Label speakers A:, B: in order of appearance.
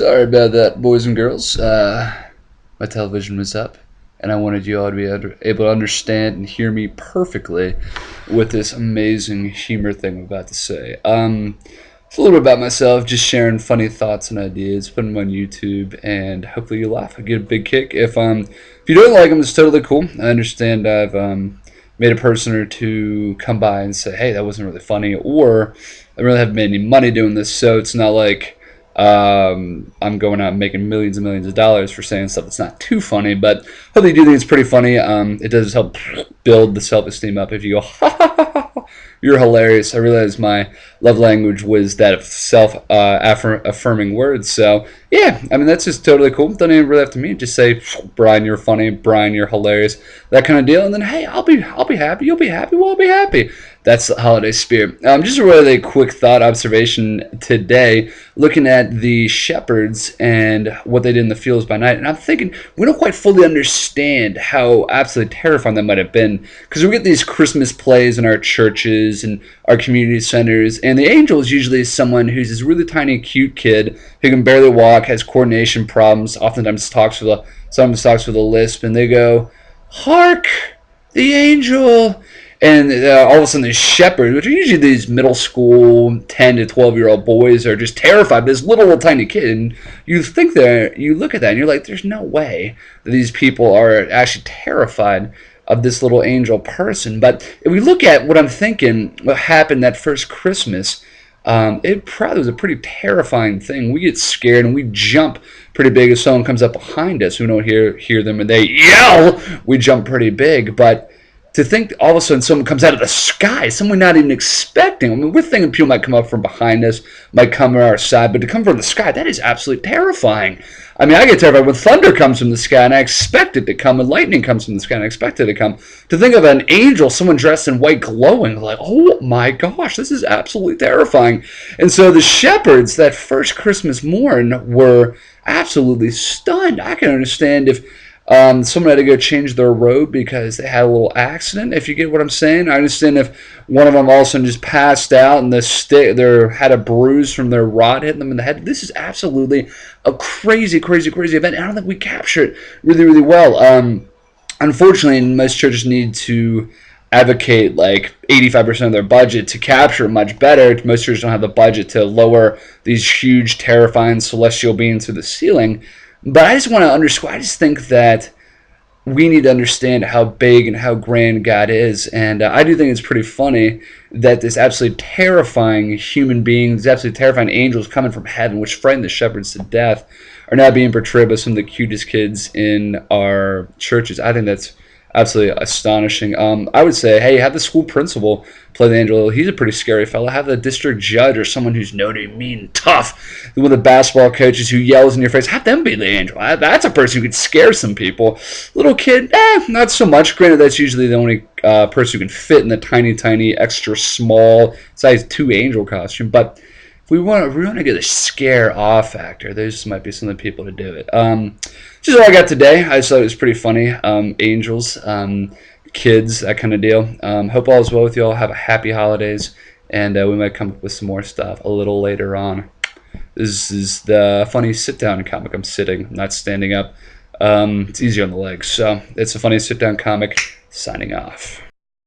A: Sorry about that, boys and girls. My television was up, and I wanted you all to be able to understand and hear me perfectly with this amazing humor thing I'm about to say. It's a little bit about myself, just sharing funny thoughts and ideas, putting them on YouTube, and hopefully you laugh. I get a big kick. If you don't like them, it's totally cool. I understand I've made a person or two come by and say, "Hey, that wasn't really funny," or I really haven't made any money doing this, so it's not like I'm going out and making millions and millions of dollars for saying stuff that's not too funny, but hopefully you do think it's pretty funny. It does help build the self-esteem up if you go, ha ha ha ha, you're hilarious. I realized my love language was that of self-affirming words. So, yeah, I mean, that's just totally cool. Don't even really have to mean it. Just say, Brian, you're funny. Brian, you're hilarious. That kind of deal. And then, hey, I'll be happy. You'll be happy. We'll be happy. That's the holiday spirit. Just a really quick thought observation today, looking at the shepherds and what they did in the fields by night. And I'm thinking, we don't quite fully understand how absolutely terrifying that might have been. Because we get these Christmas plays in our churches and our community centers. And the angel is usually someone who's this really tiny, cute kid who can barely walk, has coordination problems, oftentimes sometimes talks with a lisp. And they go, "Hark, the angel." And all of a sudden, these shepherds, which are usually these middle school 10 to 12-year-old boys, are just terrified of this little tiny kid. And you look at that, and you're like, there's no way that these people are actually terrified of this little angel person. But if we look at what I'm thinking, what happened that first Christmas, it probably was a pretty terrifying thing. We get scared and we jump pretty big if someone comes up behind us. We don't hear them and they yell. We jump pretty big, but to think all of a sudden someone comes out of the sky, someone not even expecting. I mean, we're thinking people might come up from behind us, might come on our side, but to come from the sky, that is absolutely terrifying. I mean, I get terrified when thunder comes from the sky, and I expect it to come, when lightning comes from the sky, and I expect it to come. To think of an angel, someone dressed in white glowing, like, oh my gosh, this is absolutely terrifying. And so the shepherds, that first Christmas morn, were absolutely stunned. I can understand if someone had to go change their robe because they had a little accident, if you get what I'm saying. I understand if one of them all of a sudden just passed out and they had a bruise from their rod hitting them in the head. This is absolutely a crazy, crazy, crazy event. I don't think we capture it really, really well. Unfortunately, most churches need to advocate like 85% of their budget to capture it much better. Most churches don't have the budget to lower these huge, terrifying celestial beings through the ceiling. But I just want to underscore, I just think that we need to understand how big and how grand God is. And I do think it's pretty funny that this absolutely terrifying human beings, absolutely terrifying angels coming from heaven, which frighten the shepherds to death, are now being portrayed by some of the cutest kids in our churches. I think that's absolutely astonishing. I would say, hey, have the school principal play the angel. He's a pretty scary fellow. Have the district judge or someone who's known to be mean, tough, one of the basketball coaches who yells in your face, have them be the angel. That's a person who could scare some people. Little kid, not so much. Granted, that's usually the only person who can fit in the tiny, tiny, extra small size 2 angel costume. But we want to get a scare off factor. Those might be some of the people to do it. Just all I got today. I just thought it was pretty funny. Angels, kids, that kind of deal. Hope all is well with you all. Have a happy holidays, and we might come up with some more stuff a little later on. This is the funny sit-down comic. I'm sitting, not standing up. It's easier on the legs, so it's a funny sit-down comic. Signing off.